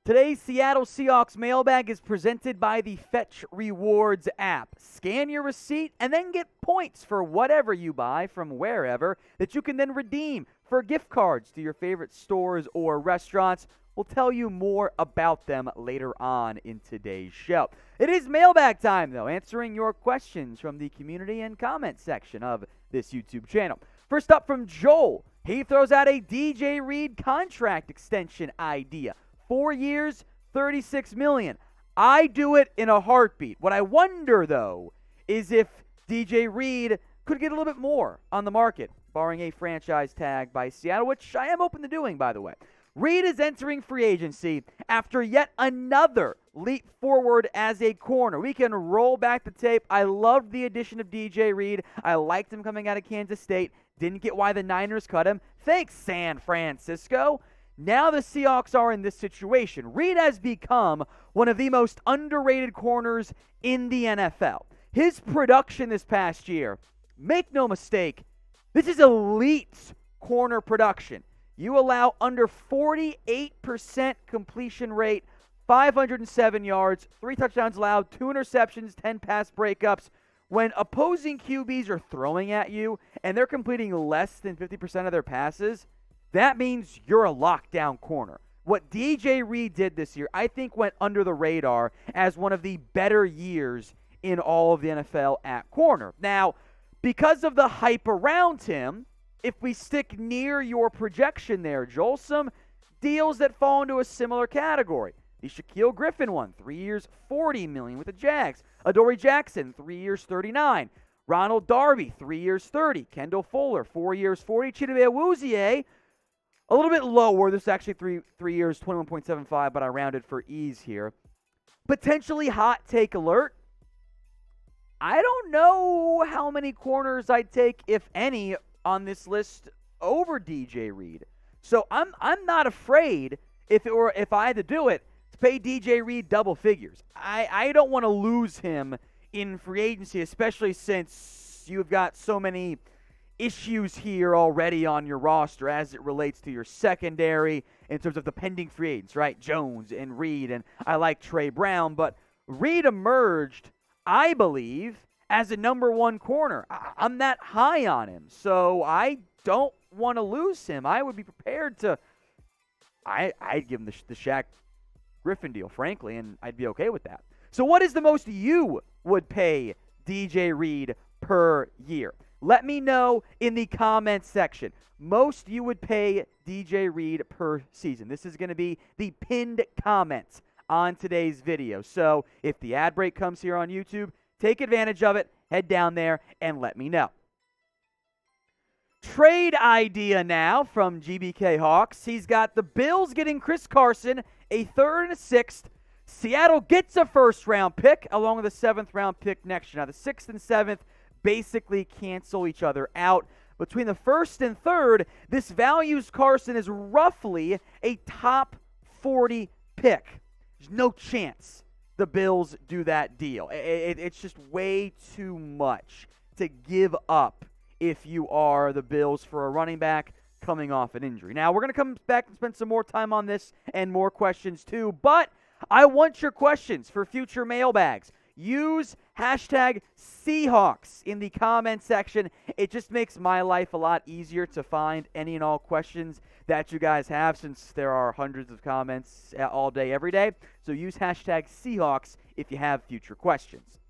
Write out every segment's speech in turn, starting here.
Today's Seattle Seahawks mailbag is presented by the Fetch Rewards app. Scan your receipt and then get points for whatever you buy from wherever that you can then redeem for gift cards to your favorite stores or restaurants. We'll tell you more about them later on in today's show. It is mailbag time, though, answering your questions from the community and comment section of this YouTube channel. First up from Joel, he throws out a DJ Reed contract extension idea. 4 years, $36 million. I do it in a heartbeat. What I wonder, though, is if DJ Reed could get a little bit more on the market, barring a franchise tag by Seattle, which I am open to doing, by the way. Reed is entering free agency after yet another leap forward as a corner. We can roll back the tape. I loved the addition of DJ Reed. I liked him coming out of Kansas State. Didn't get why the Niners cut him. Thanks, San Francisco. Now the Seahawks are in this situation. Reed has become one of the most underrated corners in the NFL. His production this past year, make no mistake, this is elite corner production. You allow under 48% completion rate, 507 yards, 3 touchdowns allowed, 2 interceptions, 10 pass breakups. When opposing QBs are throwing at you and they're completing less than 50% of their passes, that means you're a lockdown corner. What DJ Reed did this year, I think, went under the radar as one of the better years in all of the NFL at corner. Now, because of the hype around him, if we stick near your projection there, Joel, some deals that fall into a similar category. The Shaquille Griffin one, 3 years, $40 million with the Jags. Adoree Jackson, 3 years, $39. Ronald Darby, 3 years, $30. Kendall Fuller, 4 years, $40. Chidobe Awuzie, a little bit lower. This is actually three years, $21.75, but I rounded for ease here. Potentially hot take alert. I don't know how many corners I'd take, if any, on this list over DJ Reed. So I'm not afraid, if I had to do it, to pay DJ Reed double figures. I don't want to lose him in free agency, especially since you've got so many issues here already on your roster as it relates to your secondary in terms of the pending free agents, right? Jones and Reed, and I like Trey Brown, but Reed emerged, I believe, as a number one corner. I'm that high on him, so I don't want to lose him. I would be prepared to I'd give him the Shaq Griffin deal, frankly, and I'd be okay with that. So what is the most you would pay DJ Reed per year? Let me know in the comments section. Most you would pay DJ Reed per season. This is going to be the pinned comment on today's video. So if the ad break comes here on YouTube, take advantage of it. Head down there and let me know. Trade idea now from GBK Hawks. He's got the Bills getting Chris Carson, a 3rd and a 6th. Seattle gets a 1st-round pick along with a 7th-round pick next year. Now the 6th and 7th basically cancel each other out. Between the 1st and 3rd, this values Carson as roughly a top 40 pick. There's no chance the Bills do that deal. It's just way too much to give up if you are the Bills for a running back coming off an injury. Now, we're going to come back and spend some more time on this and more questions too, but I want your questions for future mailbags. Use hashtag Seahawks in the comment section. It just makes my life a lot easier to find any and all questions that you guys have, since there are hundreds of comments all day, every day. So use hashtag Seahawks if you have future questions.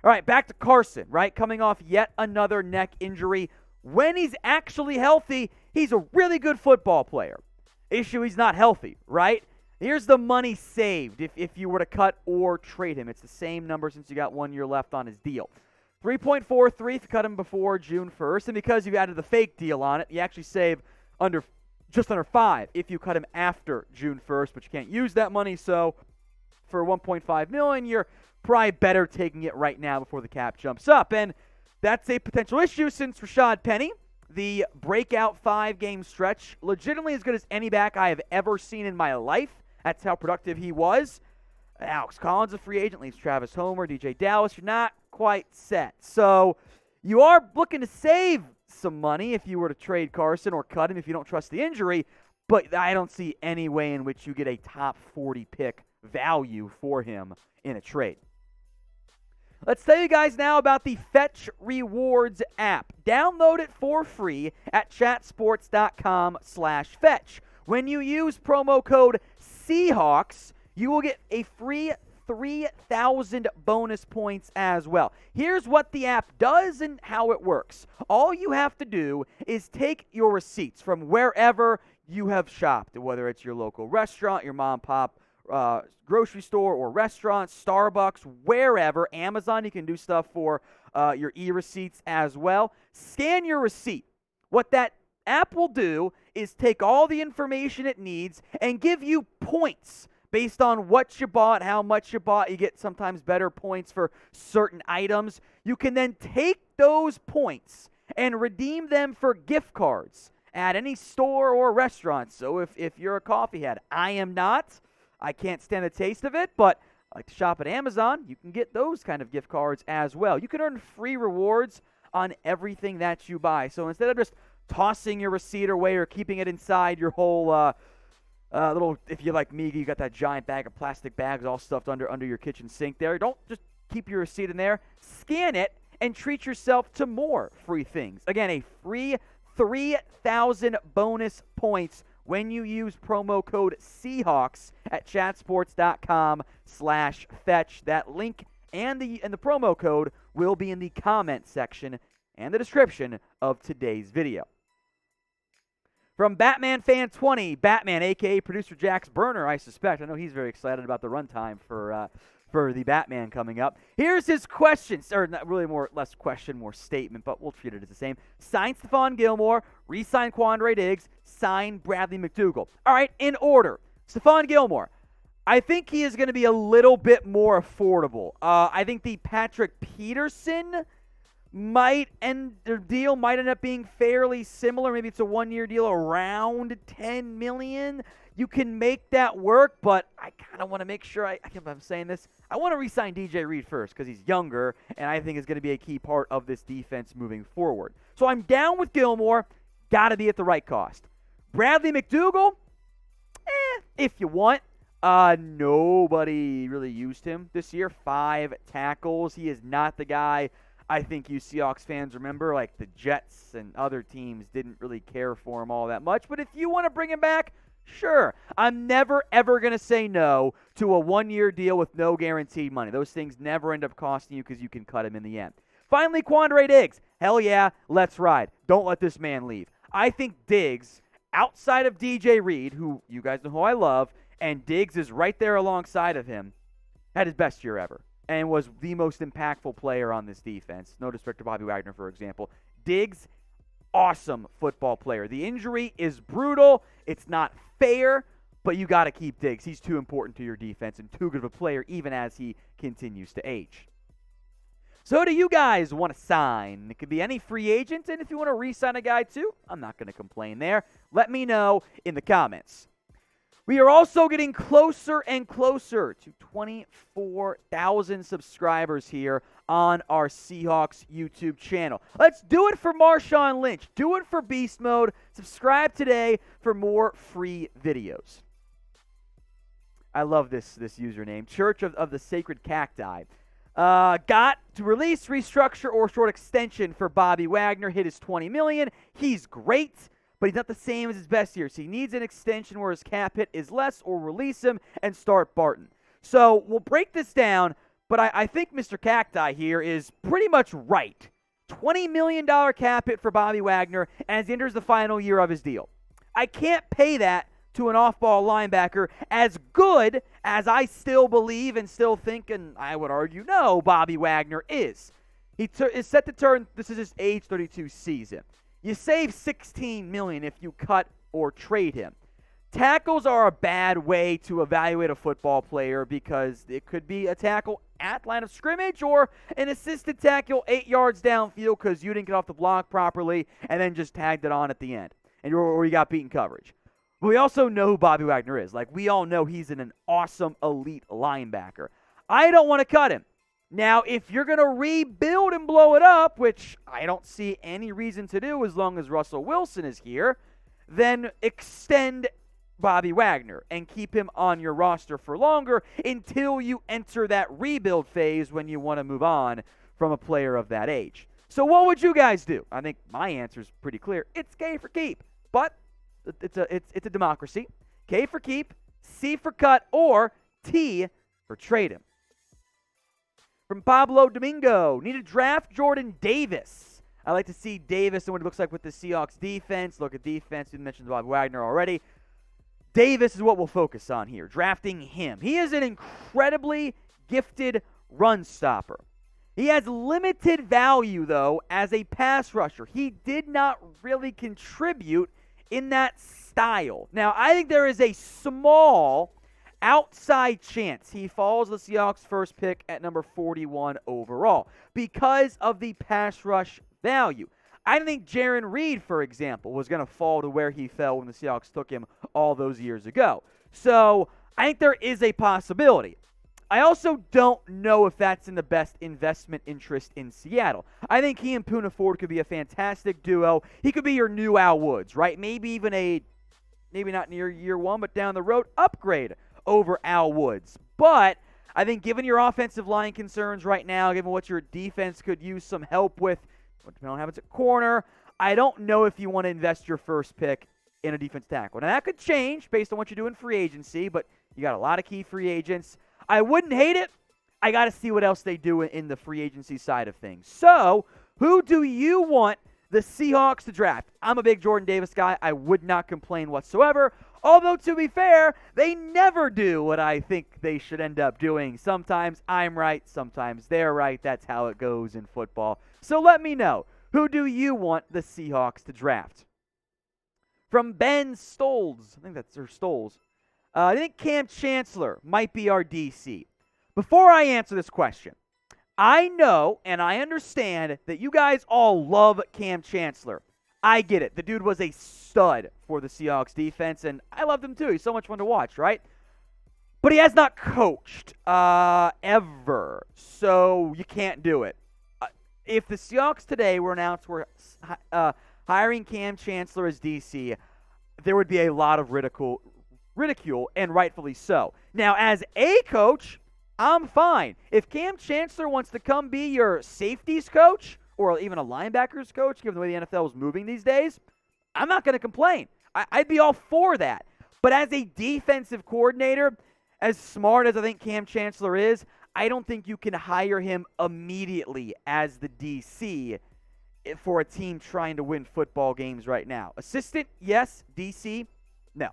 All right, back to Carson, right? Coming off yet another neck injury. When he's actually healthy, he's a really good football player. Issue, he's not healthy, right? Here's the money saved if you were to cut or trade him. It's the same number since you got 1 year left on his deal. 3.43 if you cut him before June 1st. And because you've added the fake deal on it, you actually save just under 5 if you cut him after June 1st. But you can't use that money, so for $1.5 million, you're probably better taking it right now before the cap jumps up. And that's a potential issue since Rashad Penny, the breakout 5-game stretch, legitimately as good as any back I have ever seen in my life. That's how productive he was. Alex Collins, a free agent, leaves Travis Homer, DJ Dallas. You're not quite set. So you are looking to save some money if you were to trade Carson or cut him if you don't trust the injury. but I don't see any way in which you get a top 40 pick value for him in a trade. Let's tell you guys now about the Fetch Rewards app. Download it for free at chatsports.com/fetch. When you use promo code Seahawks, you will get a free 3,000 bonus points as well. Here's what the app does and how it works. All you have to do is take your receipts from wherever you have shopped, whether it's your local restaurant, your mom and pop grocery store or restaurant, Starbucks, wherever, Amazon, you can do stuff for your e-receipts as well. Scan your receipt. What that app will do is take all the information it needs and give you points based on what you bought, how much you bought. You get sometimes better points for certain items. You can then take those points and redeem them for gift cards at any store or restaurant. So if you're a coffee head, I am not. I can't stand the taste of it, but I like to shop at Amazon. You can get those kind of gift cards as well. You can earn free rewards on everything that you buy. So instead of just tossing your receipt away or keeping it inside your whole little, if you're like me, you got that giant bag of plastic bags all stuffed under your kitchen sink there. Don't just keep your receipt in there. Scan it and treat yourself to more free things. Again, a free 3,000 bonus points when you use promo code Seahawks at chatsports.com/fetch. That link and the promo code will be in the comment section and the description of today's video. From Batman Fan 20, Batman, a.k.a. producer Jax Burner, I suspect. I know he's very excited about the runtime for the Batman coming up. Here's his questions, or not really less question, more statement, but we'll treat it as the same. Sign Stephon Gilmore, re-sign Quandre Diggs, sign Bradley McDougald. All right, in order. Stephon Gilmore, I think he is going to be a little bit more affordable. I think the Patrick Peterson deal might end up being fairly similar. Maybe it's a one-year deal around $10 million. You can make that work, but I kind of want to make sure, I'm saying this, I want to re-sign DJ Reed first because he's younger, and I think is going to be a key part of this defense moving forward. So I'm down with Gilmore. Got to be at the right cost. Bradley McDougald, if you want. Nobody really used him this year. 5 tackles. He is not the guy I think you Seahawks fans remember. Like the Jets and other teams didn't really care for him all that much. But if you want to bring him back, sure. I'm never, ever going to say no to a one-year deal with no guaranteed money. Those things never end up costing you because you can cut him in the end. Finally, Quandre Diggs. Hell yeah, let's ride. Don't let this man leave. I think Diggs, outside of DJ Reed, who you guys know who I love, and Diggs is right there alongside of him, had his best year ever and was the most impactful player on this defense. No disrespect to Bobby Wagner, for example. Diggs, awesome football player. The injury is brutal. It's not fair, but you got to keep Diggs. He's too important to your defense and too good of a player even as he continues to age. So who do you guys want to sign? It could be any free agent, and if you want to re-sign a guy too, I'm not going to complain there. Let me know in the comments. We are also getting closer and closer to 24,000 subscribers here on our Seahawks YouTube channel. Let's do it for Marshawn Lynch. Do it for Beast Mode. Subscribe today for more free videos. I love this username. Church of the Sacred Cacti. Got to release, restructure, or short extension for Bobby Wagner. Hit his $20 million. He's great, but he's not the same as his best years. He needs an extension where his cap hit is less, or release him and start Barton. So we'll break this down, but I think Mr. Cacti here is pretty much right. $20 million cap hit for Bobby Wagner as he enters the final year of his deal. I can't pay that to an off-ball linebacker as good as I still believe and still think, and I would argue no, Bobby Wagner is. He is set to turn, this is his age 32 season. You save $16 million if you cut or trade him. Tackles are a bad way to evaluate a football player because it could be a tackle at line of scrimmage or an assisted tackle 8 yards downfield because you didn't get off the block properly and then just tagged it on at the end, or you got beaten coverage. But we also know who Bobby Wagner is. Like, we all know he's an awesome elite linebacker. I don't want to cut him. Now, if you're going to rebuild and blow it up, which I don't see any reason to do as long as Russell Wilson is here, then extend Bobby Wagner and keep him on your roster for longer until you enter that rebuild phase when you want to move on from a player of that age. So what would you guys do? I think my answer is pretty clear. It's K for keep, but it's a democracy. K for keep, C for cut, or T for trade him. From Pablo Domingo, need to draft Jordan Davis. I like to see Davis and what it looks like with the Seahawks defense. Look at defense. You mentioned Bobby Wagner already. Davis is what we'll focus on here, drafting him. He is an incredibly gifted run stopper. He has limited value, though, as a pass rusher. He did not really contribute in that style. Now, I think there is a small outside chance he falls the Seahawks' first pick at number 41 overall because of the pass rush value. I think Jarran Reed, for example, was going to fall to where he fell when the Seahawks took him all those years ago. So I think there is a possibility. I also don't know if that's in the best investment interest in Seattle. I think he and Poona Ford could be a fantastic duo. He could be your new Al Woods, right? Maybe even maybe not near year one, but down the road, upgrade over Al Woods. But I think given your offensive line concerns right now, given what your defense could use some help with, depending on what happens at corner, I don't know if you want to invest your first pick in a defense tackle. Now, that could change based on what you do in free agency, but you got a lot of key free agents. I wouldn't hate it. I got to see what else they do in the free agency side of things. So, who do you want the Seahawks to draft? I'm a big Jordan Davis guy. I would not complain whatsoever. Although, to be fair, they never do what I think they should end up doing. Sometimes I'm right, sometimes they're right. That's how it goes in football. So let me know, who do you want the Seahawks to draft? From Ben Stoles, I think that's their Stoles. I think Kam Chancellor might be our DC. Before I answer this question, I know and I understand that you guys all love Kam Chancellor. I get it. The dude was a stud for the Seahawks defense, and I loved him too. He's so much fun to watch, right? But he has not coached ever, so you can't do it. If the Seahawks today were announced were hiring Kam Chancellor as DC, there would be a lot of ridicule, and rightfully so. Now, as a coach, I'm fine. If Kam Chancellor wants to come be your safeties coach or even a linebackers coach, given the way the NFL is moving these days, I'm not going to complain. I'd be all for that. But as a defensive coordinator, as smart as I think Kam Chancellor is, I don't think you can hire him immediately as the DC for a team trying to win football games right now. Assistant, yes. DC, no.